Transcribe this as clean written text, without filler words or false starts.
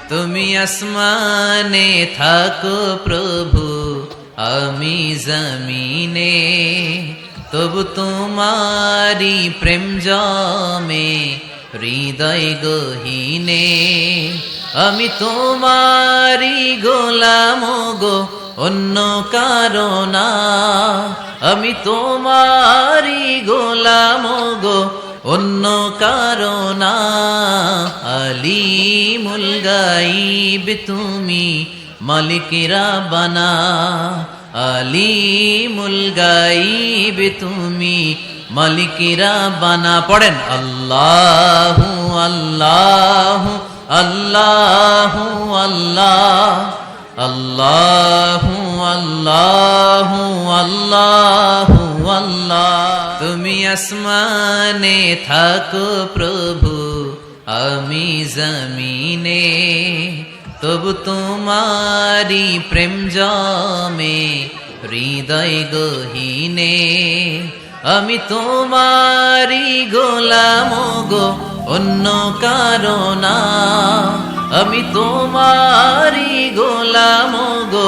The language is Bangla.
তুমি আসমানে থাকো প্রভু, আমি জমিনে, তবু তোমারি প্রেম জমে হৃদয় গহীনে। আমি তোমারি গোলাম গো, অন্য কারণা। আমি তোমারি গোলাম গো, অন্য কারণা। আলিমুল গাইব তুমি, মালিকেরা বানা। আলিমুল গাইব তুমি, মালিকেরা বানা। পড়েন আল্লাহু আল্লাহু আল্লাহু আল্লাহ, আল্লাহু আল্লাহু আল্লাহু আল্লাহ। তুমি আসমানে থাকো প্রভু, আমি জমিনে, তবু তোমারি প্রেম জমে হৃদয় গহীনে। আমি তোমারি গোলাম গো, অন্য কারণা। আমি তোমারি গোলাম গো,